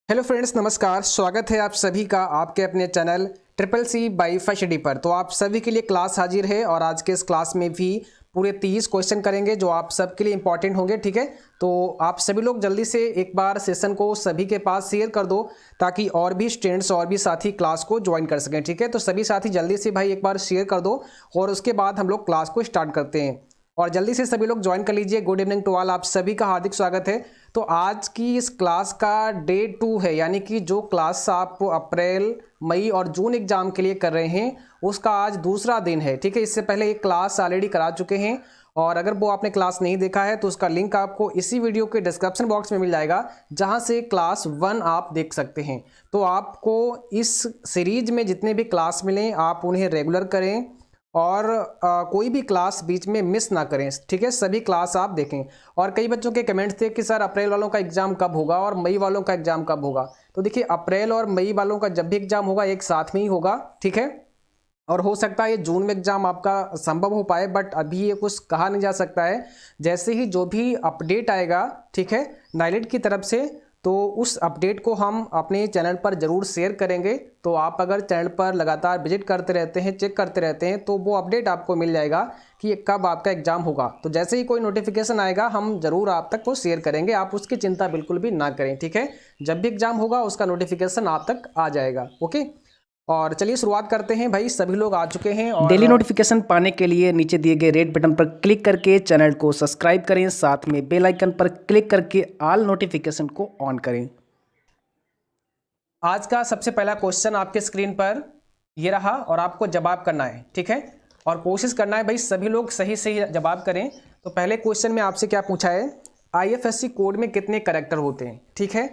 Hello friends, नमस्कार। स्वागत है आप सभी का आपके अपने channel triple C by first पर। तो आप सभी के लिए क्लास हाजिर है और आज के इस क्लास में भी पूरे 30 क्वेश्चन करेंगे जो आप सबके लिए इंपॉर्टेंट होंगे। ठीक है, तो आप सभी लोग जल्दी से एक बार सेशन को सभी के पास शेयर कर दो ताकि और भी स्टूडेंट्स और भी साथी क्लास को ज्वाइन कर सकें। ठीक है, तो सभी साथी जल्दी से भाई एक बार शेयर कर दो और उसके बाद हम लोग क्लास को स्टार्ट करते हैं और जल्दी से सभी लोग ज्वाइन कर लीजिए। गुड इवनिंग टू ऑल, आप सभी का हार्दिक स्वागत है। तो आज की इस क्लास का डे 2 है, यानी कि जो क्लास आप अप्रैल मई और जून एग्जाम के लिए कर रहे हैं उसका आज दूसरा दिन है। ठीक है, इससे पहले एक क्लास ऑलरेडी करा चुके हैं और अगर वो आपने क्लास नहीं देखा है तो उसका लिंक आपको इसी वीडियो के डिस्क्रिप्शन बॉक्स में मिल जाएगा, जहां से क्लास 1 आप देख सकते हैं। तो आपको इस सीरीज में जितने भी क्लास मिलें आप उन्हें रेगुलर करें और कोई भी क्लास बीच में मिस ना करें। ठीक है, सभी क्लास आप देखें। और कई बच्चों के कमेंट्स थे कि सर अप्रैल वालों का एग्जाम कब होगा और मई वालों का एग्जाम कब होगा। तो देखिए, अप्रैल और मई वालों का जब भी एग्जाम होगा एक साथ में ही होगा। ठीक है, और हो सकता है ये जून में एग्जाम आपका संभव हो पाए, बट अभी ये कुछ कहा नहीं जा सकता है। जैसे ही जो भी अपडेट आएगा, ठीक है, नाइलेट की तरफ से, तो उस अपडेट को हम अपने चैनल पर ज़रूर शेयर करेंगे। तो आप अगर चैनल पर लगातार विजिट करते रहते हैं, चेक करते रहते हैं, तो वो अपडेट आपको मिल जाएगा कि कब आपका एग्जाम होगा। तो जैसे ही कोई नोटिफिकेशन आएगा हम ज़रूर आप तक वो शेयर करेंगे, आप उसकी चिंता बिल्कुल भी ना करें। ठीक है, जब भी एग्जाम होगा उसका नोटिफिकेशन आप तक आ जाएगा। ओके, और चलिए शुरुआत करते हैं। भाई सभी लोग आ चुके हैं और डेली नोटिफिकेशन पाने के लिए नीचे दिए गए रेड बटन पर क्लिक करके चैनल को सब्सक्राइब करें, साथ में बेल आइकन पर क्लिक करके ऑल नोटिफिकेशन को ऑन करें। आज का सबसे पहला क्वेश्चन आपके स्क्रीन पर ये रहा और आपको जवाब करना है। ठीक है, और कोशिश करना है भाई सभी लोग सही सही जवाब करें। तो पहले क्वेश्चन में आपसे क्या पूछा है, आईएफएससी कोड में कितने कैरेक्टर होते हैं। ठीक है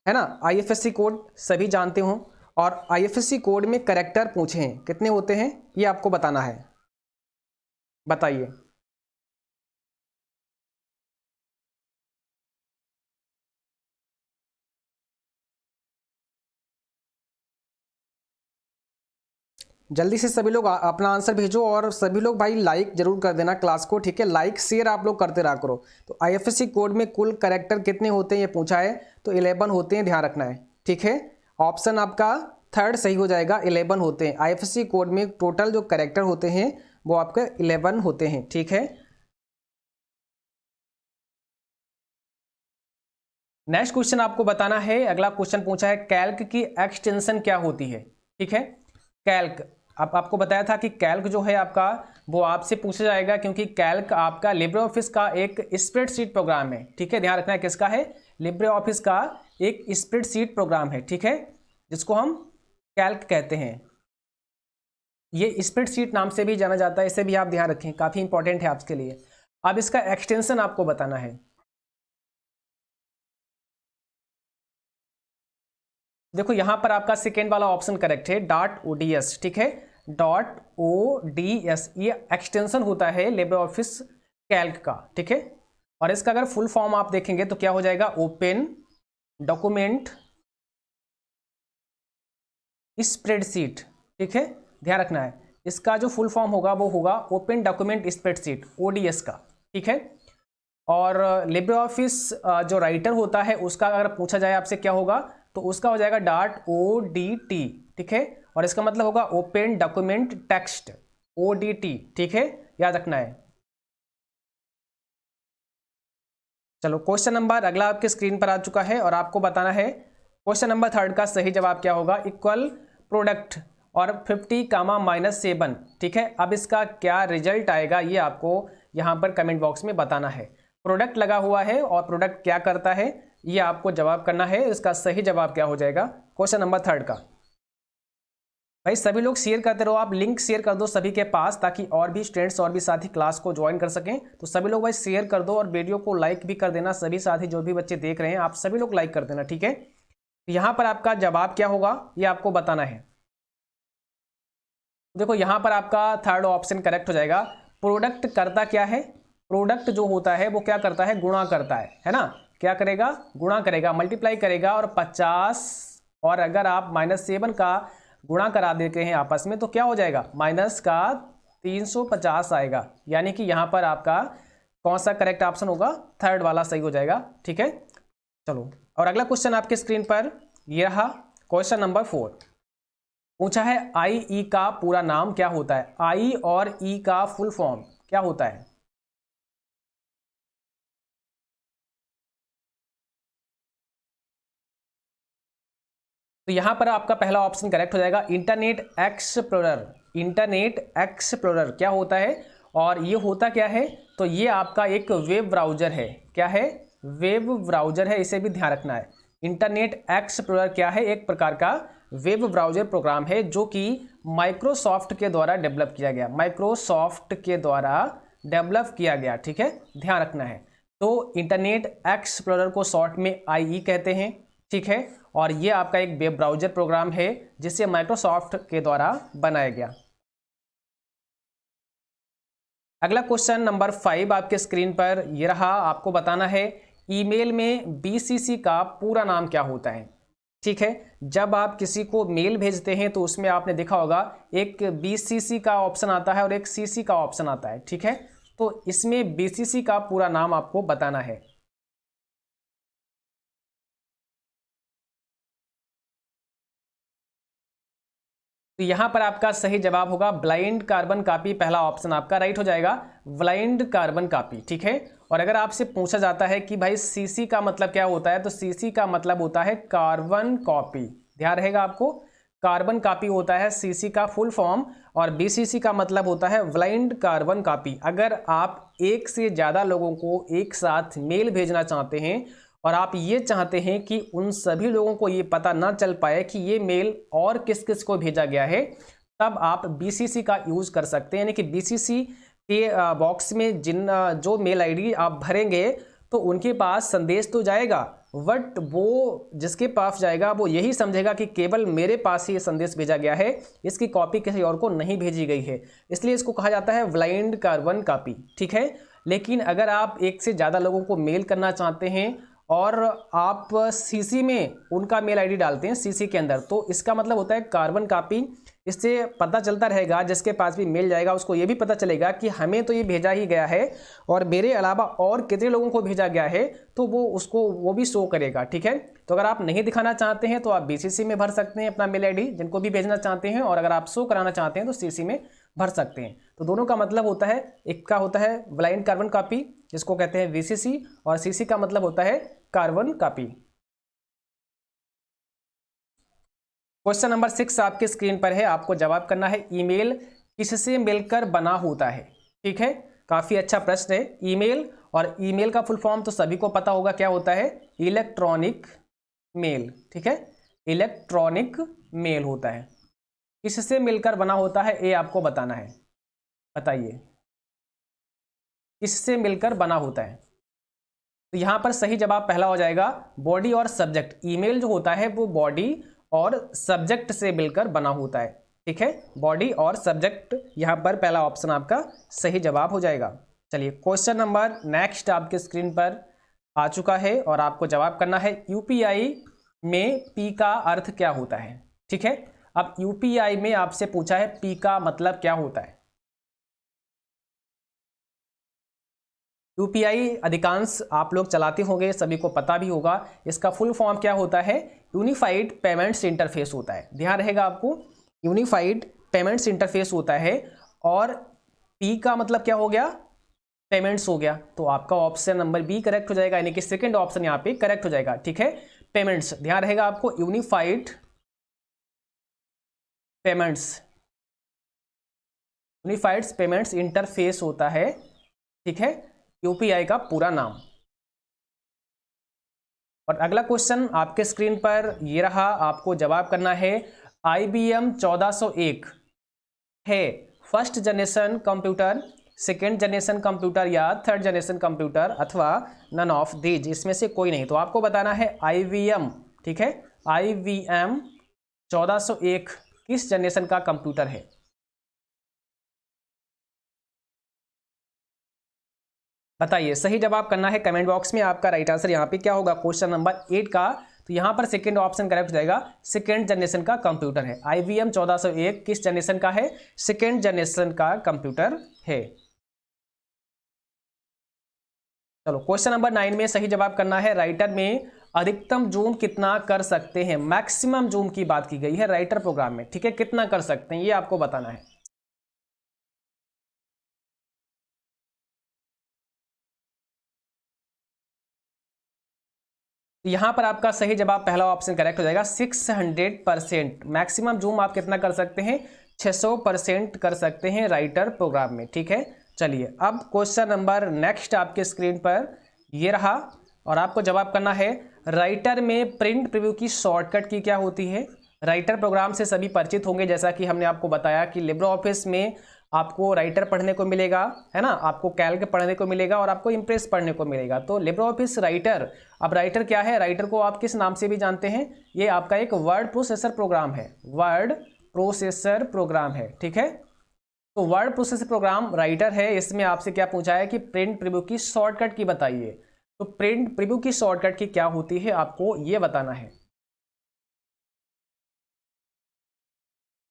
ना, आईएफएससी कोड सभी जानते हो और आईएफएससी कोड में कैरेक्टर पूछे हैं कितने होते हैं ये आपको बताना है। बताइए। जल्दी से सभी लोग अपना आंसर भेजो और सभी लोग भाई लाइक जरूर कर देना क्लास को। ठीक है, लाइक शेयर आप लोग करते रहा करो। तो आईएफएससी कोड में कुल कैरेक्टर कितने होते हैं ये पूछा है, तो 11 होते हैं, ध्यान रखना है। ठीक है, ऑप्शन आपका थर्ड सही हो जाएगा, 11 होते हैं। आईएफएससी कोड में टोटल जो कैरेक्टर होते हैं वो आपके 11 होते हैं। ठीक है, नेक्स्ट क्वेश्चन आपको बताना है। अगला क्वेश्चन पूछा है कैल्क की एक्सटेंशन क्या होती है। ठीक है, कैल्क आपको बताया था कि कैल्क जो है आपका वो आपसे पूछा जाएगा, क्योंकि कैल्क आपका लिब्रे ऑफिस का एक स्प्रेडशीट प्रोग्राम है। ठीक है, ध्यान रखना है किसका है, लिब्रे ऑफिस का एक स्प्रेडशीट प्रोग्राम है। ठीक है, जिसको हम कैल्क कहते हैं, ये स्प्रेडशीट नाम से भी जाना जाता है, इसे भी आप ध्यान रखें, काफी इंपॉर्टेंट है आपके लिए। अब इसका एक्सटेंशन आपको बताना है। देखो यहां पर आपका सेकेंड वाला ऑप्शन करेक्ट है, .ods। ठीक है, .ods ये एक्सटेंशन होता है लिब्रे ऑफिस कैल्क का। ठीक है, और इसका अगर फुल फॉर्म आप देखेंगे तो क्या हो जाएगा, ओपन डॉक्यूमेंट स्प्रेडशीट। ठीक है, ध्यान रखना है, इसका जो फुल फॉर्म होगा वो होगा ओपन डॉक्यूमेंट स्प्रेडशीट, ओडीएस का। ठीक है, और लिब्रे ऑफिस जो राइटर होता है उसका अगर पूछा जाए आपसे क्या होगा, तो उसका हो जाएगा .odt। ठीक है, और इसका मतलब होगा ओपन डॉक्यूमेंट टेक्स्ट, ODT। ठीक है, याद रखना है। चलो क्वेश्चन नंबर अगला आपके स्क्रीन पर आ चुका है और आपको बताना है क्वेश्चन नंबर थर्ड का सही जवाब क्या होगा। इक्वल प्रोडक्ट और 50, -7। ठीक है, अब इसका क्या रिजल्ट आएगा ये आपको यहां पर कमेंट बॉक्स में बताना है। प्रोडक्ट लगा हुआ है और प्रोडक्ट क्या करता है ये आपको जवाब करना है। इसका सही जवाब क्या हो जाएगा क्वेश्चन नंबर थर्ड का। भाई सभी लोग शेयर करते रहो, आप लिंक शेयर कर दो सभी के पास ताकि और भी स्टूडेंट्स और भी साथी क्लास को ज्वाइन कर सकें। तो सभी लोग भाई शेयर कर दो और वीडियो को लाइक भी कर देना। सभी साथी जो भी बच्चे देख रहे हैं आप सभी लोग लाइक कर देना। ठीक है, यहां पर आपका जवाब क्या होगा ये आपको बताना है। देखो यहां पर आपका थर्ड ऑप्शन करेक्ट हो जाएगा। प्रोडक्ट करता क्या है, प्रोडक्ट जो होता है वो क्या करता है, गुणा करता है ना। क्या करेगा, गुणा करेगा, मल्टीप्लाई करेगा। और 50 और अगर आप -7 का गुणा करा देते हैं आपस में तो क्या हो जाएगा, माइनस का 350 आएगा। यानी कि यहां पर आपका कौन सा करेक्ट ऑप्शन होगा, थर्ड वाला सही हो जाएगा। ठीक है, चलो और अगला क्वेश्चन आपके स्क्रीन पर ये रहा क्वेश्चन नंबर 4। पूछा है IE का पूरा नाम क्या होता है। आई और ई का फुल फॉर्म क्या होता है। तो यहां पर आपका पहला ऑप्शन करेक्ट हो जाएगा, इंटरनेट एक्सप्लोरर। इंटरनेट एक्सप्लोरर क्या होता है और ये होता क्या है, तो ये आपका एक वेब ब्राउजर है। क्या है, वेब ब्राउजर है, इसे भी ध्यान रखना है। इंटरनेट एक्सप्लोरर क्या है, एक प्रकार का वेब ब्राउजर प्रोग्राम है जो कि माइक्रोसॉफ्ट के द्वारा डेवलप किया गया, माइक्रोसॉफ्ट के द्वारा डेवलप किया गया। ठीक है, ध्यान रखना है। तो इंटरनेट एक्सप्लोरर को शॉर्ट में IE कहते हैं। ठीक है, और ये आपका एक वेब ब्राउजर प्रोग्राम है जिसे माइक्रोसॉफ्ट के द्वारा बनाया गया। अगला क्वेश्चन नंबर 5 आपके स्क्रीन पर ये रहा, आपको बताना है ईमेल में BCC का पूरा नाम क्या होता है। ठीक है, जब आप किसी को मेल भेजते हैं तो उसमें आपने देखा होगा एक BCC का ऑप्शन आता है और एक CC का ऑप्शन आता है। ठीक है, तो इसमें BCC का पूरा नाम आपको बताना है। तो यहां पर आपका सही जवाब होगा ब्लाइंड कार्बन कॉपी। पहला ऑप्शन आपका राइट हो जाएगा, ब्लाइंड कार्बन कॉपी। ठीक है, और अगर आपसे पूछा जाता है कि भाई CC का मतलब क्या होता है, तो CC का मतलब होता है कार्बन कॉपी। ध्यान रहेगा आपको, कार्बन कॉपी होता है CC का फुल फॉर्म, और BCC का मतलब होता है ब्लाइंड कार्बन कॉपी। अगर आप एक से ज़्यादा लोगों को एक साथ मेल भेजना चाहते हैं और आप ये चाहते हैं कि उन सभी लोगों को ये पता ना चल पाए कि ये मेल और किस किस को भेजा गया है, तब आप BCC का यूज़ कर सकते हैं। यानी कि BCC के बॉक्स में जो मेल ID आप भरेंगे तो उनके पास संदेश तो जाएगा, बट वो जिसके पास जाएगा वो यही समझेगा कि केवल मेरे पास ही ये संदेश भेजा गया है, इसकी कॉपी किसी और को नहीं भेजी गई है। इसलिए इसको कहा जाता है ब्लाइंड कार्बन कॉपी। ठीक है, लेकिन अगर आप एक से ज़्यादा लोगों को मेल करना चाहते हैं और आप CC में उनका मेल ID डालते हैं CC के अंदर, तो इसका मतलब होता है कार्बन कॉपी। इससे पता चलता रहेगा, जिसके पास भी मेल जाएगा उसको ये भी पता चलेगा कि हमें तो ये भेजा ही गया है और मेरे अलावा और कितने लोगों को भेजा गया है, तो वो भी शो करेगा। ठीक है, तो अगर आप नहीं दिखाना चाहते हैं तो आप BCC में भर सकते हैं अपना मेल ID जिनको भी भेजना चाहते हैं, और अगर आप शो कराना चाहते हैं तो CC में भर सकते हैं। तो दोनों का मतलब होता है, एक का होता है ब्लाइंड कार्बन कॉपी जिसको कहते हैं BCC, और CC का मतलब होता है कार्बन कॉपी। क्वेश्चन नंबर 6 आपके स्क्रीन पर है, आपको जवाब करना है ईमेल किससे मिलकर बना होता है। ठीक है, काफी अच्छा प्रश्न है। ईमेल, और ईमेल का फुल फॉर्म तो सभी को पता होगा क्या होता है, इलेक्ट्रॉनिक मेल। ठीक है, इलेक्ट्रॉनिक मेल होता है। किससे मिलकर बना होता है ये आपको बताना है। बताइए किससे मिलकर बना होता है। तो यहां पर सही जवाब पहला हो जाएगा बॉडी और सब्जेक्ट। ईमेल जो होता है वो बॉडी और सब्जेक्ट से मिलकर बना होता है। ठीक है, बॉडी और सब्जेक्ट, यहां पर पहला ऑप्शन आपका सही जवाब हो जाएगा। चलिए क्वेश्चन नंबर नेक्स्ट आपके स्क्रीन पर आ चुका है और आपको जवाब करना है UPI में P का अर्थ क्या होता है। ठीक है, अब UPI में आपसे पूछा है P का मतलब क्या होता है। UPI अधिकांश आप लोग चलाते होंगे, सभी को पता भी होगा। इसका फुल फॉर्म क्या होता है, यूनिफाइड पेमेंट्स इंटरफेस होता है। ध्यान रहेगा आपको, यूनिफाइड पेमेंट्स इंटरफेस होता है। और P का मतलब क्या हो गया, पेमेंट्स हो गया। तो आपका ऑप्शन नंबर B करेक्ट हो जाएगा, यानी कि सेकंड ऑप्शन यहाँ पे करेक्ट हो जाएगा। ठीक है, पेमेंट्स, ध्यान रहेगा आपको, unified payments, unified payments interface होता है। ठीक है, UPI का पूरा नाम। और अगला क्वेश्चन आपके स्क्रीन पर ये रहा, आपको जवाब करना है IBM 1401 है first generation computer, second generation computer या थर्ड जनरेशन कंप्यूटर, अथवा नन ऑफ दीज, इसमें से कोई नहीं। तो आपको बताना है IBM। ठीक है, IBM 1401 किस जनरेशन का कंप्यूटर है। बताइए, सही जवाब करना है कमेंट बॉक्स में। आपका राइट आंसर यहाँ पे क्या होगा, क्वेश्चन नंबर 8 का, तो यहाँ पर सेकंड ऑप्शन करेक्ट हो जाएगा, सेकंड जनरेशन का कंप्यूटर है। IBM 1401 किस जनरेशन का है, सेकंड जनरेशन का कंप्यूटर है। चलो क्वेश्चन नंबर 9 में सही जवाब करना है राइटर में अधिकतम जूम कितना कर सकते हैं, मैक्सिमम जूम की बात की गई है राइटर प्रोग्राम में, ठीक है। कितना कर सकते हैं ये आपको बताना है। यहां पर आपका सही जवाब पहला ऑप्शन करेक्ट हो जाएगा, 600%। मैक्सिमम जूम आप कितना कर सकते हैं, 600% कर सकते हैं राइटर प्रोग्राम में, ठीक है। चलिए अब क्वेश्चन नंबर नेक्स्ट आपके स्क्रीन पर ये रहा और आपको जवाब करना है, राइटर में प्रिंट प्रीव्यू की शॉर्टकट की क्या होती है। राइटर प्रोग्राम से सभी परिचित होंगे, जैसा कि हमने आपको बताया कि लिब्रे ऑफिस में आपको राइटर पढ़ने को मिलेगा, है ना, आपको कैल्क पढ़ने को मिलेगा और आपको इंप्रेस पढ़ने को मिलेगा। तो लिब्रे ऑफिस राइटर, अब राइटर क्या है, राइटर को आप किस नाम से भी जानते हैं, ये आपका एक वर्ड प्रोसेसर प्रोग्राम है, वर्ड प्रोसेसर प्रोग्राम है, ठीक है। तो वर्ड प्रोसेसर प्रोग्राम राइटर है। इसमें आपसे क्या पूछा है कि प्रिंट प्रीव्यू की शॉर्टकट की बताइए। तो प्रिंट प्रीव्यू की शॉर्टकट की क्या होती है आपको ये बताना है।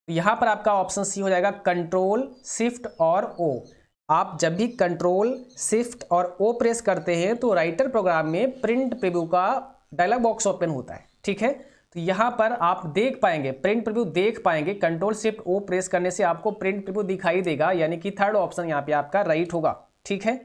यहां पर आपका ऑप्शन सी हो जाएगा, कंट्रोल शिफ्ट और ओ। आप जब भी कंट्रोल शिफ्ट और ओ प्रेस करते हैं तो राइटर प्रोग्राम में प्रिंट प्रीव्यू का डायलॉग बॉक्स ओपन होता है, ठीक है। तो यहां पर आप देख पाएंगे, प्रिंट प्रीव्यू देख पाएंगे, कंट्रोल शिफ्ट ओ प्रेस करने से आपको प्रिंट प्रीव्यू दिखाई देगा, यानी कि थर्ड ऑप्शन यहां पे आपका राइट होगा, ठीक है।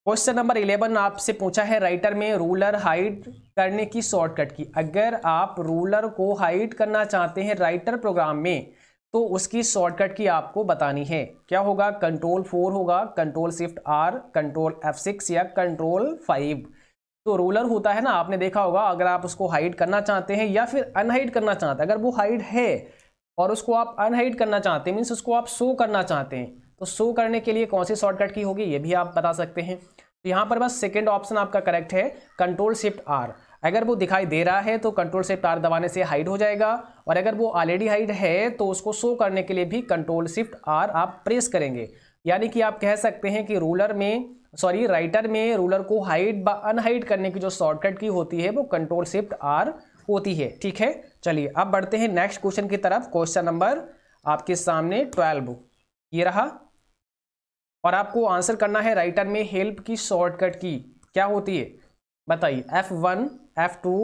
क्वेश्चन नंबर 11 आपसे पूछा है, राइटर में रूलर हाइड करने की शॉर्टकट की। अगर आप रूलर को हाइड करना चाहते हैं राइटर प्रोग्राम में तो उसकी शॉर्टकट की आपको बतानी है। क्या होगा, कंट्रोल 4 होगा, control shift are, control F6 या कंट्रोल 5। तो रूलर होता है ना, आपने देखा होगा, अगर आप उसको हाइड करना चाहते हैं या फिर अनहाइड करना चाहते हैं, अगर वो हाइड है और उसको आप अनहाइड करना चाहते हैं, मीन्स उसको आप शो करना चाहते हैं, तो शो करने के लिए कौन सी शॉर्टकट की होगी ये भी आप बता सकते हैं। तो यहाँ पर बस सेकेंड ऑप्शन आपका करेक्ट है, कंट्रोल शिफ्ट आर। अगर वो दिखाई दे रहा है तो कंट्रोल शिफ्ट आर दबाने से हाइड हो जाएगा, और अगर वो ऑलरेडी हाइड है तो उसको शो करने के लिए भी कंट्रोल शिफ्ट आर आप प्रेस करेंगे। यानी कि आप कह सकते हैं कि राइटर में रूलर को हाइड व अनहाइड करने की जो शॉर्टकट की होती है वो कंट्रोल शिफ्ट आर होती है, ठीक है। चलिए अब बढ़ते हैं नेक्स्ट क्वेश्चन की तरफ। क्वेश्चन नंबर आपके सामने 12 ये रहा और आपको आंसर करना है, राइटर में हेल्प की शॉर्टकट की क्या होती है बताइए, F1, F2,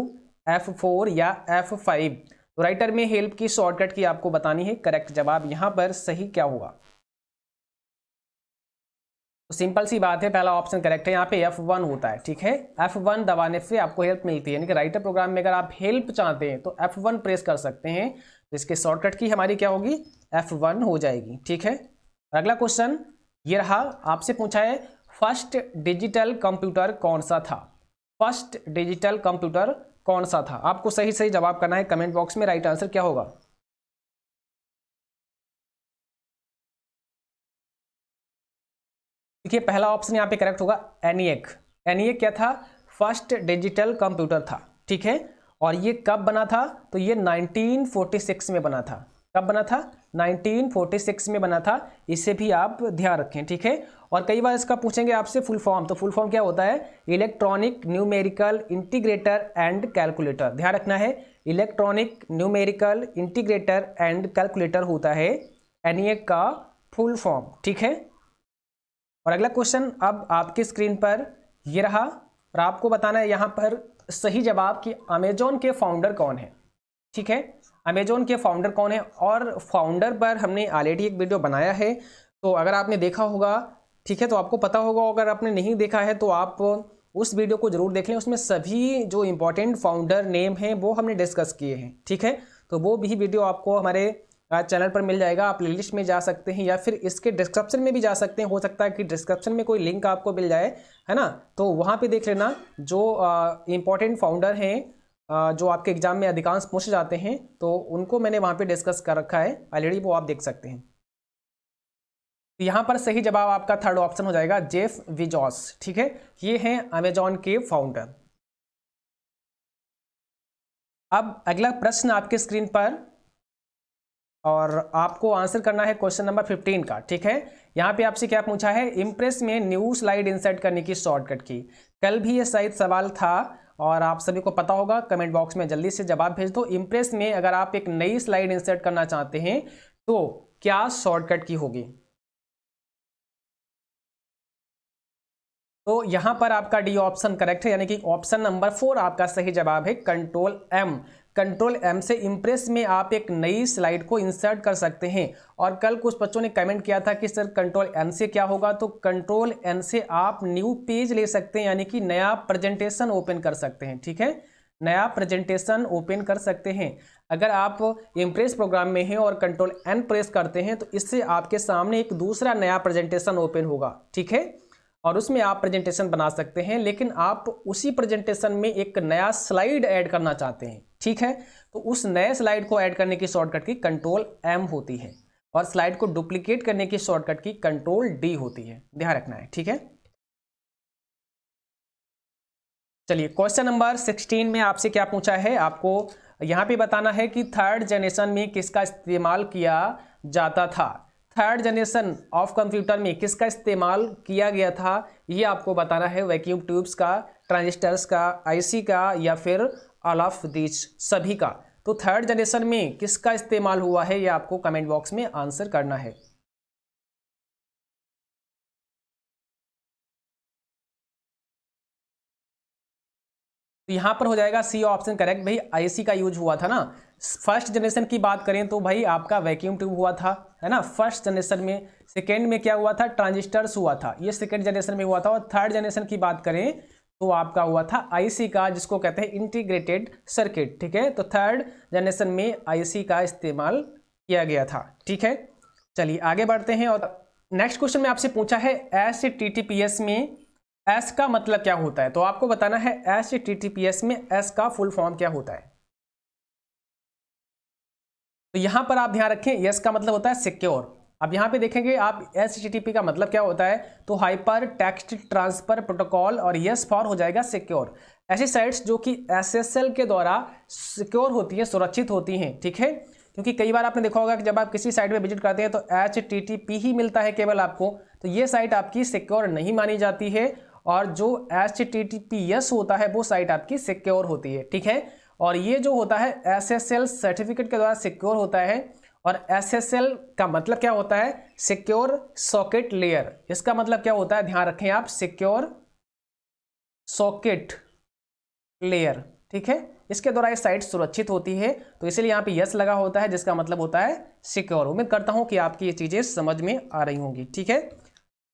F4 या F5। तो राइटर में हेल्प की शॉर्टकट की आपको बतानी है। करेक्ट जवाब यहां पर सही क्या होगा, तो सिंपल सी बात है, पहला ऑप्शन करेक्ट है, यहाँ पे F1 होता है, ठीक है। F1 दबाने से आपको हेल्प मिलती है, यानी कि राइटर प्रोग्राम में अगर आप हेल्प चाहते हैं तो F1 प्रेस कर सकते हैं, तो इसके शॉर्टकट की हमारी क्या होगी, F1 हो जाएगी, ठीक है। अगला क्वेश्चन ये रहा, आपसे पूछा है, फर्स्ट डिजिटल कंप्यूटर कौन सा था। फर्स्ट डिजिटल कंप्यूटर कौन सा था, आपको सही सही जवाब करना है कमेंट बॉक्स में, राइट आंसर क्या होगा। देखिए पहला ऑप्शन यहाँ पे करेक्ट होगा, एनिएक। एनिएक क्या था, फर्स्ट डिजिटल कंप्यूटर था, ठीक है। और ये कब बना था, तो ये 1946 में बना था। कब बना था, 1946 में बना था, इसे भी आप ध्यान रखें, ठीक है। और कई बार इसका पूछेंगे आपसे फुल फॉर्म, तो फुल फॉर्म क्या होता है, electronic numerical integrator and calculator. ध्यान रखना है, electronic numerical integrator and calculator होता है एनिएक का फुल फॉर्म, ठीक है। और अगला क्वेश्चन अब आपकी स्क्रीन पर ये रहा और आपको बताना है यहाँ पर सही जवाब कि अमेजोन के फाउंडर कौन है, ठीक है। अमेजोन के फाउंडर कौन है, और फाउंडर पर हमने ऑलरेडी एक वीडियो बनाया है, तो अगर आपने देखा होगा, ठीक है, तो आपको पता होगा। अगर आपने नहीं देखा है तो आप उस वीडियो को जरूर देख लें, उसमें सभी जो इंपॉर्टेंट फाउंडर नेम हैं वो हमने डिस्कस किए हैं, ठीक है। तो वो भी वीडियो आपको हमारे चैनल पर मिल जाएगा, आप प्लेलिस्ट में जा सकते हैं या फिर इसके डिस्क्रिप्शन में भी जा सकते हैं, हो सकता है कि डिस्क्रिप्शन में कोई लिंक आपको मिल जाए, है ना, तो वहाँ पे देख लेना। जो इम्पोर्टेंट फाउंडर हैं जो आपके एग्जाम में अधिकांश पूछ जाते हैं, तो उनको मैंने वहाँ पे डिस्कस कर रखा है ऑलरेडी, वो आप देख सकते हैं। तो यहाँ पर सही जवाब आपका थर्ड ऑप्शन हो जाएगा, जेफ बेजोस, ठीक है। ये हैं अमेजॉन के फाउंडर। अब अगला प्रश्न आपके स्क्रीन पर और आपको आंसर करना है क्वेश्चन नंबर 15 का, ठीक है। यहाँ पे आपसे क्या पूछा है, इंप्रेस में न्यू स्लाइड इंसर्ट करने की शॉर्टकट की। कल भी ये शायद सवाल था और आप सभी को पता होगा, कमेंट बॉक्स में जल्दी से जवाब भेज दो। इंप्रेस में अगर आप एक नई स्लाइड इंसर्ट करना चाहते हैं तो क्या शॉर्टकट की होगी। तो यहाँ पर आपका डी ऑप्शन करेक्ट है, यानी कि ऑप्शन नंबर 4 आपका सही जवाब है, कंट्रोल एम। कंट्रोल एम से इम्प्रेस में आप एक नई स्लाइड को इंसर्ट कर सकते हैं। और कल कुछ बच्चों ने कमेंट किया था कि सर कंट्रोल एन से क्या होगा, तो कंट्रोल एन से आप न्यू पेज ले सकते हैं, यानी कि नया प्रेजेंटेशन ओपन कर सकते हैं। ठीक है, नया प्रेजेंटेशन ओपन कर सकते हैं। अगर आप इम्प्रेस प्रोग्राम में हैं और कंट्रोल एन प्रेस करते हैं तो इससे आपके सामने एक दूसरा नया प्रेजेंटेशन ओपन होगा। ठीक है, और उसमें आप प्रेजेंटेशन बना सकते हैं, लेकिन आप उसी प्रेजेंटेशन में एक नया स्लाइड ऐड करना चाहते हैं। ठीक है, तो उस नए स्लाइड को ऐड करने की शॉर्टकट की कंट्रोल एम होती है, और स्लाइड को डुप्लीकेट करने की शॉर्टकट की कंट्रोल डी होती है, ध्यान रखना है। ठीक है, चलिए क्वेश्चन नंबर 16 में आपसे क्या पूछा है, आपको यहां पे बताना है कि थर्ड जनरेशन में किसका इस्तेमाल किया जाता था। थर्ड जनरेशन ऑफ कंप्यूटर में किसका इस्तेमाल किया गया था, ये आपको बताना है। वैक्यूम ट्यूब्स का, ट्रांजिस्टर्स का, आईसी का, या फिर ऑल ऑफ दीज, सभी का। तो थर्ड जनरेशन में किसका इस्तेमाल हुआ है, ये आपको कमेंट बॉक्स में आंसर करना है। तो यहां पर हो जाएगा सी ऑप्शन करेक्ट। भाई आईसी का यूज हुआ था ना। फर्स्ट जनरेशन की बात करें तो भाई आपका वैक्यूम ट्यूब हुआ था, है ना, फर्स्ट जनरेशन में। सेकेंड में क्या हुआ था, ट्रांजिस्टर्स हुआ था, ये सेकेंड जनरेशन में हुआ था। और थर्ड जनरेशन की बात करें तो आपका हुआ था आईसी का, जिसको कहते हैं इंटीग्रेटेड सर्किट। ठीक है, तो थर्ड जनरेशन में आईसी का इस्तेमाल किया गया था। ठीक है, चलिए आगे बढ़ते हैं। और नेक्स्ट क्वेश्चन में आपसे पूछा है HTTPS में एस का मतलब क्या होता है। तो आपको बताना है HTTPS में एस का फुल फॉर्म क्या होता है। तो यहां पर आप ध्यान रखें, एस का मतलब होता है सिक्योर। अब यहां पे देखेंगे आप HTTP का मतलब क्या होता है, तो हाइपर टेक्स्ट ट्रांसफर प्रोटोकॉल, और यस फॉर हो जाएगा सिक्योर। ऐसी साइट्स जो कि SSL के द्वारा सिक्योर होती हैं, सुरक्षित होती हैं। ठीक है, क्योंकि कई बार आपने देखा होगा कि जब आप किसी साइट पे विजिट करते हैं तो HTTP ही मिलता है केवल आपको, तो ये साइट आपकी सिक्योर नहीं मानी जाती है। और जो HTTPS होता है वो साइट आपकी सिक्योर होती है। ठीक है, और ये जो होता है SSL सर्टिफिकेट के द्वारा सिक्योर होता है। और SSL का मतलब क्या होता है, सिक्योर सॉकेट लेयर। इसका मतलब क्या होता है, ध्यान रखें आप, सिक्योर सॉकेट लेयर। ठीक है, इसके द्वारा ये साइट सुरक्षित होती है, तो इसलिए यहाँ पे यस लगा होता है, जिसका मतलब होता है सिक्योर। उम्मीद करता हूं कि आपकी ये चीजें समझ में आ रही होंगी। ठीक है,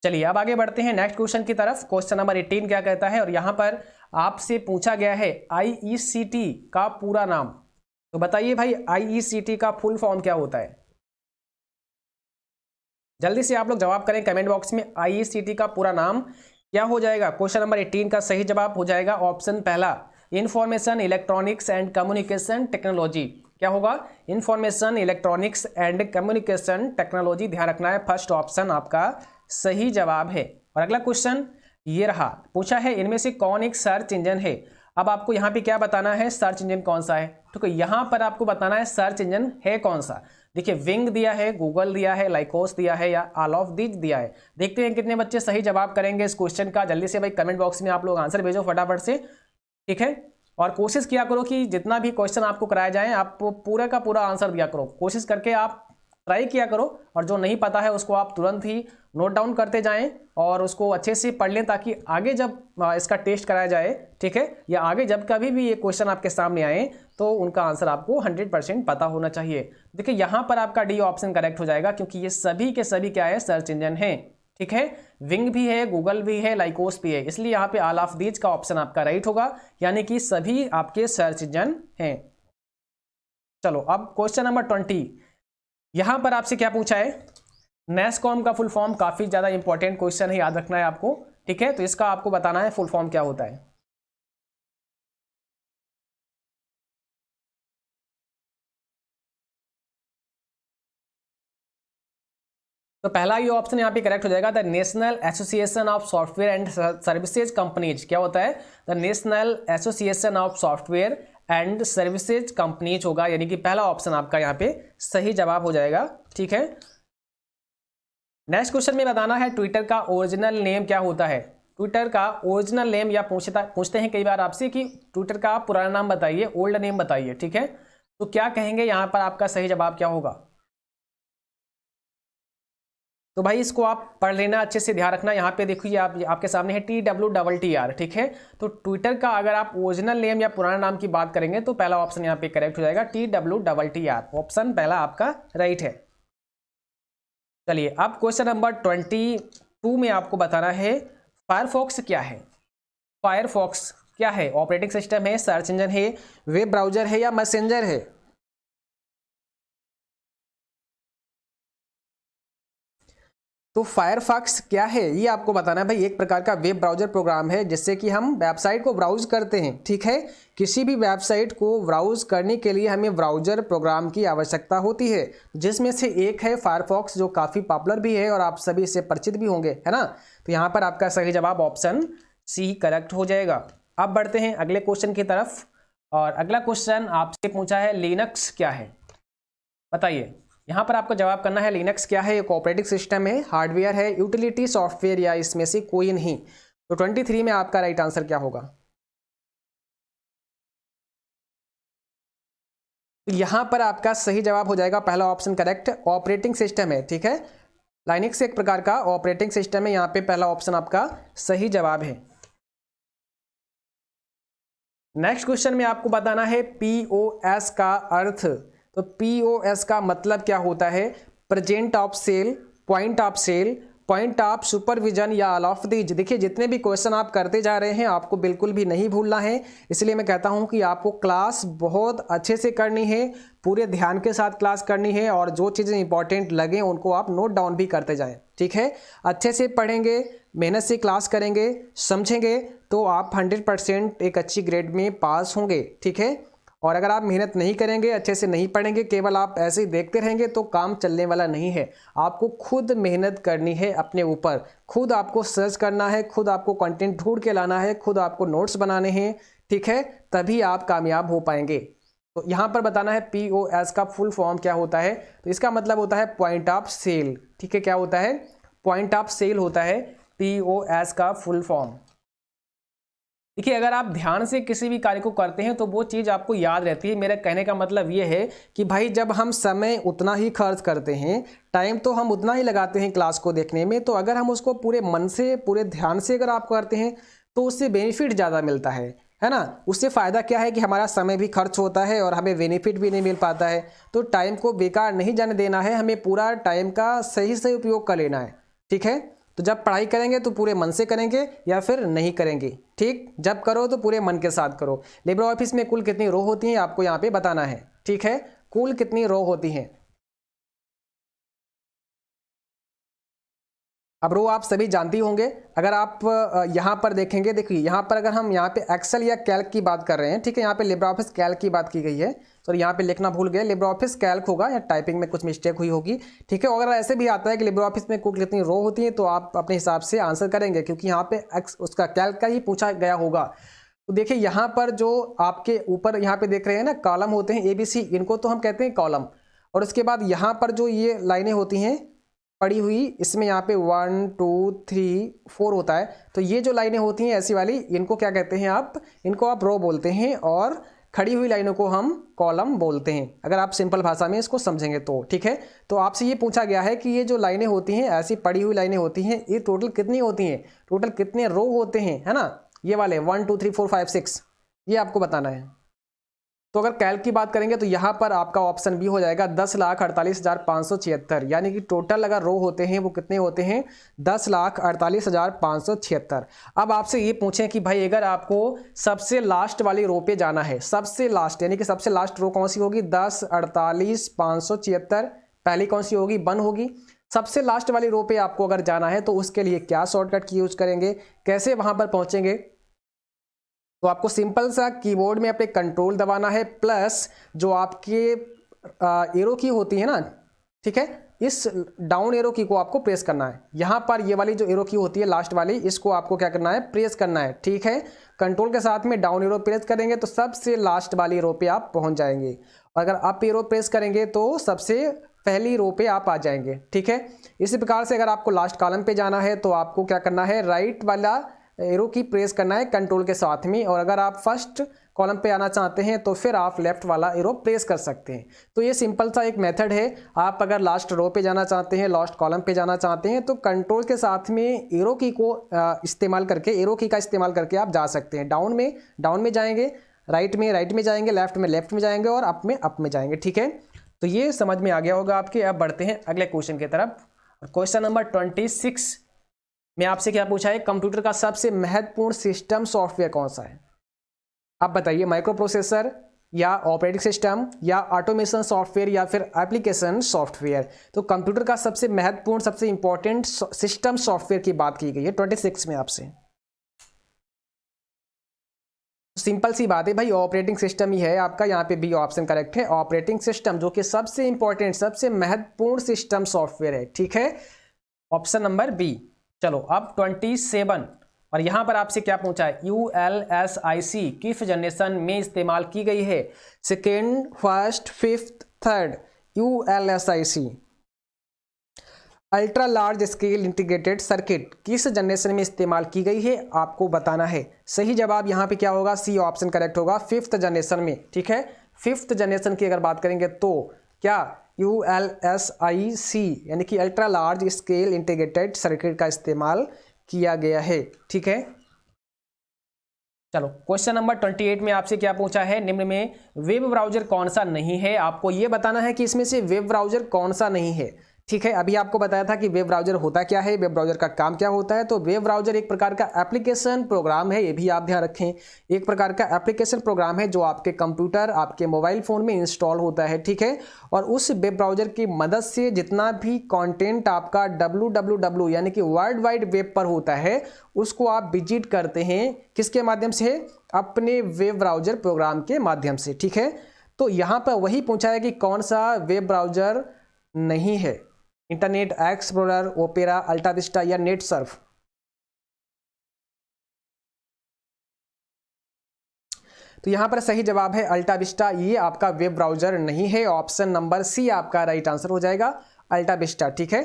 चलिए अब आगे बढ़ते हैं नेक्स्ट क्वेश्चन की तरफ। क्वेश्चन नंबर 18 क्या कहता है, और यहां पर आपसे पूछा गया है IECT का पूरा नाम। तो बताइए भाई IECT का फुल फॉर्म क्या होता है। जल्दी से आप लोग जवाब करें कमेंट बॉक्स में, IECT का पूरा नाम क्या हो जाएगा। क्वेश्चन नंबर 18 का सही जवाब हो जाएगा ऑप्शन पहला, information electronics and communication technology. क्या होगा, information electronics and communication technology. ध्यान रखना है, फर्स्ट ऑप्शन आपका सही जवाब है। और अगला क्वेश्चन ये रहा, पूछा है इनमें से कौन एक सर्च इंजन है। अब आपको यहाँ पे क्या बताना है, सर्च इंजन कौन सा है। तो यहाँ पर आपको बताना है सर्च इंजन है कौन सा। देखिए विंग दिया है, गूगल दिया है, लाइकोस दिया है, या ऑल ऑफ दीज दिया है। देखते हैं कितने बच्चे सही जवाब करेंगे इस क्वेश्चन का। जल्दी से भाई कमेंट बॉक्स में आप लोग आंसर भेजो फटाफट से। ठीक है, और कोशिश किया करो कि जितना भी क्वेश्चन आपको कराया जाए आप पूरे का पूरा आंसर दिया करो। कोशिश करके आप ट्राई किया करो, और जो नहीं पता है उसको आप तुरंत ही नोट डाउन करते जाएं और उसको अच्छे से पढ़ लें, ताकि आगे जब इसका टेस्ट कराया जाए, ठीक है, या आगे जब कभी भी ये क्वेश्चन आपके सामने आए तो उनका आंसर आपको 100% पता होना चाहिए। देखिए यहाँ पर आपका डी ऑप्शन करेक्ट हो जाएगा, क्योंकि ये सभी के सभी क्या है, सर्च इंजन है। ठीक है, विंग भी है, गूगल भी है, लाइकोस भी है, इसलिए यहाँ पे ऑल ऑफ दीज का ऑप्शन आपका राइट होगा, यानी कि सभी आपके सर्च इंजन हैं। चलो अब क्वेश्चन नंबर 20, यहां पर आपसे क्या पूछा है, नेस्कॉम का फुल फॉर्म। काफी ज्यादा इंपॉर्टेंट क्वेश्चन है, याद रखना है आपको। ठीक है, तो इसका आपको बताना है फुल फॉर्म क्या होता है। तो पहला ये ऑप्शन यहाँ पे करेक्ट हो जाएगा, the national association of software and services companies. क्या होता है, the national association of software and services companies होगा, यानी कि पहला ऑप्शन आपका यहाँ पे सही जवाब हो जाएगा। ठीक है, नेक्स्ट क्वेश्चन में बताना है ट्विटर का ओरिजिनल नेम क्या होता है। ट्विटर का ओरिजिनल नेम, या पूछते हैं कई बार आपसे कि ट्विटर का पुराना नाम बताइए, ओल्ड नेम बताइए। ठीक है, तो क्या कहेंगे यहाँ पर आपका सही जवाब क्या होगा। तो भाई इसको आप पढ़ लेना, अच्छे से ध्यान रखना। यहाँ पे देखिए आप आपके सामने है TWTTR, ठीक है। तो ट्विटर का अगर आप ओरिजिनल नेम या पुराना नाम की बात करेंगे तो पहला ऑप्शन यहाँ पे करेक्ट हो जाएगा, TWTTR, ऑप्शन पहला आपका राइट है। चलिए अब क्वेश्चन नंबर 22 में आपको बताना है फायरफॉक्स क्या है। फायरफॉक्स क्या है? ऑपरेटिंग सिस्टम है, सर्च इंजन है, वेब ब्राउजर है या मैसेंजर है? तो फायरफॉक्स क्या है ये आपको बताना है भाई। एक प्रकार का वेब ब्राउजर प्रोग्राम है जिससे कि हम वेबसाइट को ब्राउज करते हैं, ठीक है। किसी भी वेबसाइट को ब्राउज करने के लिए हमें ब्राउजर प्रोग्राम की आवश्यकता होती है, जिसमें से एक है फायरफॉक्स, जो काफ़ी पॉपुलर भी है और आप सभी इससे परिचित भी होंगे, है ना। तो यहाँ पर आपका सही जवाब ऑप्शन सी करेक्ट हो जाएगा। अब बढ़ते हैं अगले क्वेश्चन की तरफ, और अगला क्वेश्चन आपसे पूछा है लिनक्स क्या है, बताइए। यहाँ पर आपको जवाब करना है लिनक्स क्या है। एक ऑपरेटिंग सिस्टम है, हार्डवेयर है, यूटिलिटी सॉफ्टवेयर या इसमें से कोई नहीं। तो 23 में आपका राइट आंसर क्या होगा? तो यहाँ पर आपका सही जवाब हो जाएगा पहला ऑप्शन करेक्ट, ऑपरेटिंग सिस्टम है, ठीक है। लाइनक्स एक प्रकार का ऑपरेटिंग सिस्टम है, यहाँ पे पहला ऑप्शन आपका सही जवाब है। नेक्स्ट क्वेश्चन में आपको बताना है POS का अर्थ। तो POS का मतलब क्या होता है? Present of sale, point of sale, point of supervision या ऑल ऑफ दीज। देखिए जितने भी क्वेश्चन आप करते जा रहे हैं आपको बिल्कुल भी नहीं भूलना है, इसलिए मैं कहता हूं कि आपको क्लास बहुत अच्छे से करनी है, पूरे ध्यान के साथ क्लास करनी है, और जो चीज़ें इंपॉर्टेंट लगें उनको आप नोट डाउन भी करते जाएं, ठीक है। अच्छे से पढ़ेंगे, मेहनत से क्लास करेंगे, समझेंगे, तो आप 100% एक अच्छी ग्रेड में पास होंगे, ठीक है। और अगर आप मेहनत नहीं करेंगे, अच्छे से नहीं पढ़ेंगे, केवल आप ऐसे ही देखते रहेंगे तो काम चलने वाला नहीं है। आपको खुद मेहनत करनी है अपने ऊपर, खुद आपको सर्च करना है, खुद आपको कंटेंट ढूंढ के लाना है, खुद आपको नोट्स बनाने हैं, ठीक है, तभी आप कामयाब हो पाएंगे। तो यहाँ पर बताना है POS का फुल फॉर्म क्या होता है। तो इसका मतलब होता है पॉइंट ऑफ सेल, ठीक है। क्या होता है? पॉइंट ऑफ सेल होता है POS का फुल फॉर्म। देखिए अगर आप ध्यान से किसी भी कार्य को करते हैं तो वो चीज़ आपको याद रहती है। मेरा कहने का मतलब ये है कि भाई जब हम समय उतना ही खर्च करते हैं, टाइम तो हम उतना ही लगाते हैं क्लास को देखने में, तो अगर हम उसको पूरे मन से, पूरे ध्यान से अगर आप करते हैं तो उससे बेनिफिट ज़्यादा मिलता है ना। उससे फ़ायदा क्या है कि हमारा समय भी खर्च होता है और हमें बेनिफिट भी नहीं मिल पाता है। तो टाइम को बेकार नहीं जाने देना है, हमें पूरा टाइम का सही से उपयोग कर लेना है, ठीक है। तो जब पढ़ाई करेंगे तो पूरे मन से करेंगे या फिर नहीं करेंगे, ठीक। जब करो तो पूरे मन के साथ करो। लिब्रे ऑफिस में कुल कितनी रो होती हैं आपको यहाँ पे बताना है, ठीक है। कुल कितनी रो होती हैं? अब रो आप सभी जानती होंगे। अगर आप यहाँ पर देखेंगे, देखिए यहाँ पर अगर हम यहाँ पे एक्सेल या कैल्क की बात कर रहे हैं, ठीक है, यहाँ पे लिब्रे ऑफिस कैल्क की बात की गई है, तो यहाँ पे लिखना भूल गए, लिब्रे ऑफिस कैल्क होगा या टाइपिंग में कुछ मिस्टेक हुई होगी, ठीक है। अगर ऐसे भी आता है कि लिब्रे ऑफिस में कुल कितनी रो होती है तो आप अपने हिसाब से आंसर करेंगे, क्योंकि यहाँ पे उसका कैल्क का ही पूछा गया होगा। तो देखिए यहाँ पर जो आपके ऊपर यहाँ पे देख रहे हैं ना कॉलम होते हैं ABC, इनको तो हम कहते हैं कॉलम। और उसके बाद यहाँ पर जो ये लाइनें होती हैं पड़ी हुई, इसमें यहाँ पे 1 2 3 4 होता है, तो ये जो लाइनें होती हैं ऐसी वाली, इनको क्या कहते हैं आप? इनको आप रो बोलते हैं, और खड़ी हुई लाइनों को हम कॉलम बोलते हैं, अगर आप सिंपल भाषा में इसको समझेंगे तो, ठीक है। तो आपसे ये पूछा गया है कि ये जो लाइनें होती हैं, ऐसी पड़ी हुई लाइनें होती हैं, ये टोटल कितनी होती हैं, टोटल कितने रो होते हैं, है ना। ये वाले 1 2 3 4 5 6, ये आपको बताना है। तो अगर कैल्क की बात करेंगे तो यहाँ पर आपका ऑप्शन बी हो जाएगा 10,48,576, यानी कि टोटल अगर रो होते हैं वो कितने होते हैं? 10,48,576। अब आपसे ये पूछें कि भाई अगर आपको सबसे लास्ट वाली रो पे जाना है, सबसे लास्ट यानी कि सबसे लास्ट रो कौन सी होगी? 10,48,576, पहली कौन सी होगी? 1 होगी। सबसे लास्ट वाली रो पे आपको अगर जाना है तो उसके लिए क्या शॉर्टकट की यूज करेंगे, कैसे वहां पर पहुंचेंगे? तो आपको सिंपल सा कीबोर्ड में अपने कंट्रोल दबाना है, प्लस जो आपके एरो की होती है ना, ठीक है, इस डाउन एरो की को आपको प्रेस करना है। यहाँ पर ये वाली जो एरो की होती है लास्ट वाली, इसको आपको क्या करना है? प्रेस करना है, ठीक है। कंट्रोल के साथ में डाउन एरो प्रेस करेंगे तो सबसे लास्ट वाली रो पे आप पहुंच जाएंगे, और अगर अप एरो प्रेस करेंगे तो सबसे पहली रो पे आप आ जाएंगे, ठीक है। इसी प्रकार से अगर आपको लास्ट कॉलम पे जाना है तो आपको क्या करना है? राइट वाला एरो की प्रेस करना है कंट्रोल के साथ में, और अगर आप फर्स्ट कॉलम पे आना चाहते हैं तो फिर आप लेफ्ट वाला एरो प्रेस कर सकते हैं। तो ये सिंपल सा एक मेथड है। आप अगर लास्ट रो पे जाना चाहते हैं, लास्ट कॉलम पे जाना चाहते हैं तो कंट्रोल के साथ में एरो की को इस्तेमाल करके, एरो की का इस्तेमाल करके आप जा सकते हैं। डाउन में जाएंगे, राइट में जाएंगे, लेफ्ट में जाएंगे और अप में जाएंगे। ठीक है, तो ये समझ में आ गया होगा आपके। अब बढ़ते हैं अगले क्वेश्चन की तरफ। क्वेश्चन नंबर 26 में आपसे क्या पूछा है, कंप्यूटर का सबसे महत्वपूर्ण सिस्टम सॉफ्टवेयर कौन सा है? आप बताइए, माइक्रो प्रोसेसर या ऑपरेटिंग सिस्टम या ऑटोमेशन सॉफ्टवेयर या फिर एप्लीकेशन सॉफ्टवेयर। तो कंप्यूटर का सबसे महत्वपूर्ण, सबसे इंपॉर्टेंट सिस्टम सॉफ्टवेयर की बात की गई है 26 में आपसे। सिंपल सी बात है भाई, ऑपरेटिंग सिस्टम ही है आपका। यहाँ पे बी ऑप्शन करेक्ट है, ऑपरेटिंग सिस्टम, जो कि सबसे इंपॉर्टेंट, सबसे महत्वपूर्ण सिस्टम सॉफ्टवेयर है। ठीक है, ऑप्शन नंबर बी। चलो अब 27, और यहां पर आपसे क्या पूछा है, ULSIC किस जनरेशन में इस्तेमाल की गई है? Second, first, fifth, third. ULSIC ultra large scale integrated circuit किस जनरेशन में इस्तेमाल की गई है, आपको बताना है। सही जवाब यहाँ पे क्या होगा, सी ऑप्शन करेक्ट होगा, फिफ्थ जनरेशन में। ठीक है, फिफ्थ जनरेशन की अगर बात करेंगे तो क्या ULSIC यानी कि ultra large scale integrated circuit का इस्तेमाल किया गया है। ठीक है, चलो क्वेश्चन नंबर 28 में आपसे क्या पूछा है, निम्न में वेब ब्राउजर कौन सा नहीं है? आपको यह बताना है कि इसमें से वेब ब्राउजर कौन सा नहीं है। ठीक है, अभी आपको बताया था कि वेब ब्राउजर होता क्या है, वेब ब्राउजर का काम क्या होता है। तो वेब ब्राउजर एक प्रकार का एप्लीकेशन प्रोग्राम है, ये भी आप ध्यान रखें। एक प्रकार का एप्लीकेशन प्रोग्राम है जो आपके कंप्यूटर, आपके मोबाइल फ़ोन में इंस्टॉल होता है। ठीक है, और उस वेब ब्राउजर की मदद से जितना भी कंटेंट आपका www यानी कि वर्ल्ड वाइड वेब पर होता है, उसको आप विजिट करते हैं किसके माध्यम से? अपने वेब ब्राउजर प्रोग्राम के माध्यम से। ठीक है, तो यहाँ पर वही पूछा है कि कौन सा वेब ब्राउजर नहीं है, इंटरनेट एक्सप्लोरर, ओपेरा, अल्टा विस्टा या नेट सर्फ। तो यहां पर सही जवाब है अल्टा विस्टा, ये आपका वेब ब्राउजर नहीं है। ऑप्शन नंबर सी आपका राइट आंसर हो जाएगा, अल्टा विस्टा। ठीक है,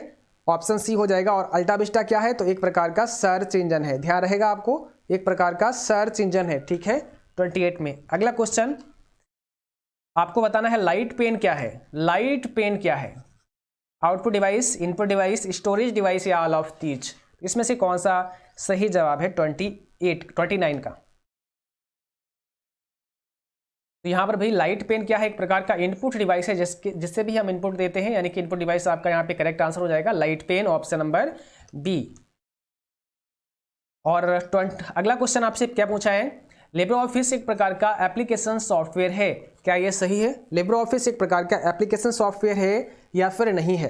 ऑप्शन सी हो जाएगा। और अल्टा विस्टा क्या है, तो एक प्रकार का सर्च इंजन है, ध्यान रहेगा आपको, एक प्रकार का सर्च इंजन है। ठीक है, 28 में अगला क्वेश्चन आपको बताना है, लाइट पेन क्या है? लाइट पेन क्या है? Output device, input device, storage device या ऑल ऑफ दीज? इसमें से कौन सा सही जवाब है 29 का? तो यहां पर भाई लाइट पेन क्या है, एक प्रकार का इनपुट डिवाइस है जिससे भी हम इनपुट देते हैं, यानी कि इनपुट डिवाइस आपका यहां पे करेक्ट आंसर हो जाएगा light pen, option number B. और अगला क्वेश्चन आपसे क्या पूछा है, लिब्रे ऑफिस एक प्रकार का एप्लीकेशन सॉफ्टवेयर है, क्या यह सही है? लिब्रे ऑफिस एक प्रकार का एप्लीकेशन सॉफ्टवेयर है या फिर नहीं है?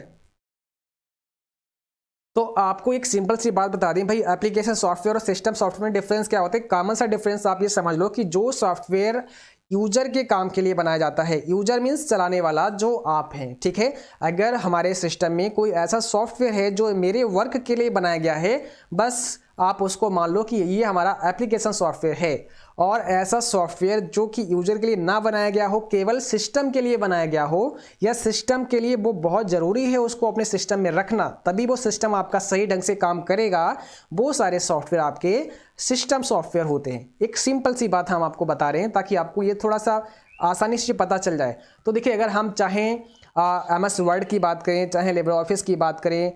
तो आपको एक सिंपल सी बात बता दें भाई, एप्लीकेशन सॉफ्टवेयर और सिस्टम सॉफ्टवेयर में डिफरेंस क्या होता है? कॉमन सा डिफरेंस आप ये समझ लो कि जो सॉफ्टवेयर यूजर के काम के लिए बनाया जाता है, यूजर मीन्स चलाने वाला, जो आप हैं। ठीक है, अगर हमारे सिस्टम में कोई ऐसा सॉफ्टवेयर है जो मेरे वर्क के लिए बनाया गया है, बस आप उसको मान लो कि ये हमारा एप्लीकेशन सॉफ्टवेयर है। और ऐसा सॉफ्टवेयर जो कि यूजर के लिए ना बनाया गया हो, केवल सिस्टम के लिए बनाया गया हो, या सिस्टम के लिए वो बहुत ज़रूरी है उसको अपने सिस्टम में रखना, तभी वो सिस्टम आपका सही ढंग से काम करेगा, वो सारे सॉफ्टवेयर आपके सिस्टम सॉफ्टवेयर होते हैं। एक सिंपल सी बात हम आपको बता रहे हैं ताकि आपको ये थोड़ा सा आसानी से पता चल जाए। तो देखिए, अगर हम चाहें MS वर्ड की बात करें, चाहे लिब्रे ऑफिस की बात करें,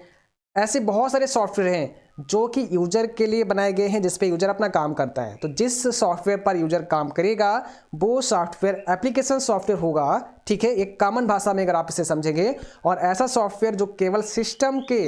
ऐसे बहुत सारे सॉफ्टवेयर हैं जो कि यूजर के लिए बनाए गए हैं, जिस पे यूजर अपना काम करता है। तो जिस सॉफ्टवेयर पर यूजर काम करेगा वो सॉफ्टवेयर एप्लीकेशन सॉफ्टवेयर होगा। ठीक है, एक कॉमन भाषा में अगर आप इसे समझेंगे। और ऐसा सॉफ्टवेयर जो केवल सिस्टम के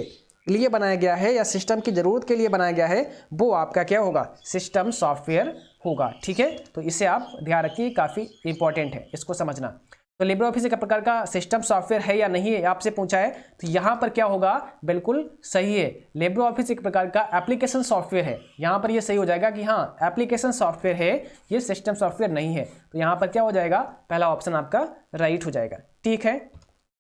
लिए बनाया गया है या सिस्टम की ज़रूरत के लिए बनाया गया है, वो आपका क्या होगा? सिस्टम सॉफ्टवेयर होगा। ठीक है, तो इसे आप ध्यान रखिए, काफ़ी इंपॉर्टेंट है इसको समझना। तो लिब्रे ऑफिस एक प्रकार का सिस्टम सॉफ्टवेयर है या नहीं है, आपसे पूछा है, तो यहाँ पर क्या होगा? बिल्कुल सही है, लिब्रे ऑफिस एक प्रकार का एप्लीकेशन सॉफ्टवेयर है। यहाँ पर ये सही हो जाएगा कि हाँ, एप्लीकेशन सॉफ्टवेयर है, ये सिस्टम सॉफ्टवेयर नहीं है। तो यहाँ पर क्या हो जाएगा? पहला ऑप्शन आपका राइट हो जाएगा। ठीक है,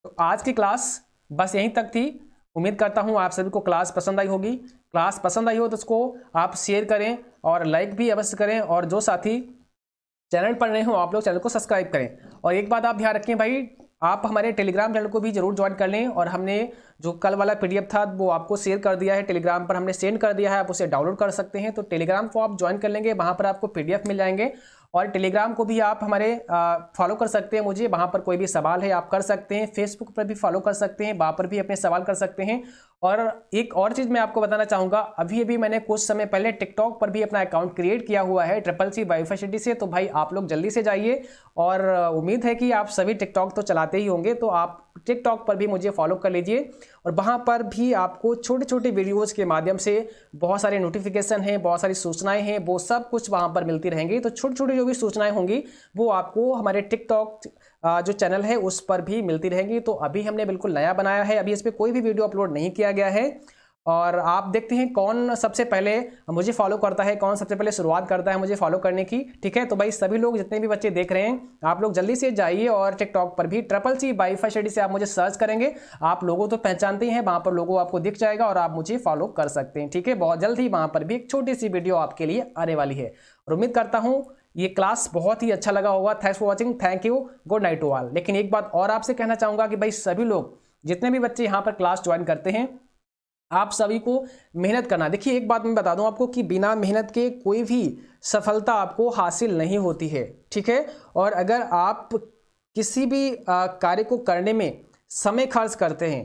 तो आज की क्लास बस यहीं तक थी। उम्मीद करता हूँ आप सभी को क्लास पसंद आई होगी। क्लास पसंद आई हो तो उसको आप शेयर करें और लाइक भी अवश्य करें, और जो साथी चैनल पर नए हो आप लोग चैनल को सब्सक्राइब करें। और एक बात आप ध्यान रखें भाई, आप हमारे टेलीग्राम चैनल को भी जरूर ज्वाइन कर लें। और हमने जो कल वाला PDF था वो आपको शेयर कर दिया है, टेलीग्राम पर हमने सेंड कर दिया है, आप उसे डाउनलोड कर सकते हैं। तो टेलीग्राम को आप ज्वाइन कर लेंगे, वहाँ पर आपको PDF मिल जाएंगे। और टेलीग्राम को भी आप हमारे फॉलो कर सकते हैं मुझे, वहाँ पर कोई भी सवाल है आप कर सकते हैं। फेसबुक पर भी फॉलो कर सकते हैं, वहाँ पर भी अपने सवाल कर सकते हैं। और एक और चीज़ मैं आपको बताना चाहूँगा, अभी मैंने कुछ समय पहले टिकटॉक पर भी अपना अकाउंट क्रिएट किया हुआ है CCC वाईफाई सिटी से। तो भाई आप लोग जल्दी से जाइए, और उम्मीद है कि आप सभी टिकटॉक तो चलाते ही होंगे, तो आप टिकटॉक पर भी मुझे फॉलो कर लीजिए। और वहाँ पर भी आपको छोटे छोटे वीडियोज़ के माध्यम से बहुत सारे नोटिफिकेशन हैं, बहुत सारी सूचनाएं हैं, वो सब कुछ वहाँ पर मिलती रहेंगी। तो छोटी छोटी जो भी सूचनाएं होंगी वो आपको हमारे टिकटॉक जो चैनल है उस पर भी मिलती रहेंगी। तो अभी हमने बिल्कुल नया बनाया है, अभी इस पर कोई भी वीडियो अपलोड नहीं किया गया है। और आप देखते हैं कौन सबसे पहले मुझे फॉलो करता है, कौन सबसे पहले शुरुआत करता है मुझे फॉलो करने की। ठीक है, तो भाई सभी लोग जितने भी बच्चे देख रहे हैं आप लोग जल्दी से जाइए, और टिकटॉक पर भी CCC वाईफाई सिटी से आप मुझे सर्च करेंगे, आप लोगों तो पहचानते ही हैं, वहां पर लोगो आपको दिख जाएगा और आप मुझे फॉलो कर सकते हैं। ठीक है, बहुत जल्द ही वहां पर भी एक छोटी सी वीडियो आपके लिए आने वाली है। और उम्मीद करता हूं ये क्लास बहुत ही अच्छा लगा होगा। Thanks for watching, thank you, good night to all. लेकिन एक बात और आपसे कहना चाहूंगा कि भाई सभी लोग जितने भी बच्चे यहाँ पर क्लास ज्वाइन करते हैं आप सभी को मेहनत करना। देखिए एक बात मैं बता दूं आपको कि बिना मेहनत के कोई भी सफलता आपको हासिल नहीं होती है। ठीक है, और अगर आप किसी भी कार्य को करने में समय खर्च करते हैं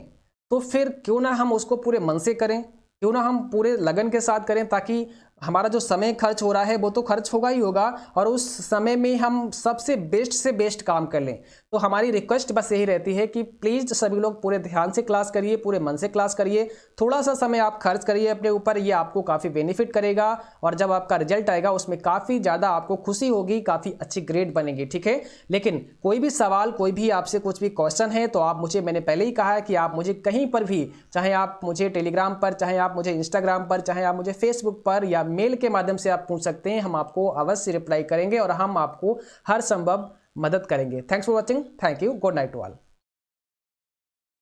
तो फिर क्यों ना हम उसको पूरे मन से करें, क्यों ना हम पूरे लगन के साथ करें, ताकि हमारा जो समय खर्च हो रहा है वो तो खर्च होगा ही होगा, और उस समय में हम सबसे बेस्ट से बेस्ट काम कर लें। तो हमारी रिक्वेस्ट बस यही रहती है कि प्लीज़ सभी लोग पूरे ध्यान से क्लास करिए, पूरे मन से क्लास करिए, थोड़ा सा समय आप खर्च करिए अपने ऊपर, ये आपको काफ़ी बेनिफिट करेगा। और जब आपका रिजल्ट आएगा उसमें काफ़ी ज़्यादा आपको खुशी होगी, काफ़ी अच्छी ग्रेड बनेगी। ठीक है, लेकिन कोई भी सवाल, कोई भी आपसे कुछ भी क्वेश्चन है तो आप मुझे, मैंने पहले ही कहा है कि आप मुझे कहीं पर भी, चाहे आप मुझे टेलीग्राम पर, चाहे आप मुझे इंस्टाग्राम पर, चाहे आप मुझे फेसबुक पर या मेल के माध्यम से आप पूछ सकते हैं। हम आपको अवश्य रिप्लाई करेंगे और हम आपको हर संभव मदद करेंगे। Thanks for watching, thank you, good night to all.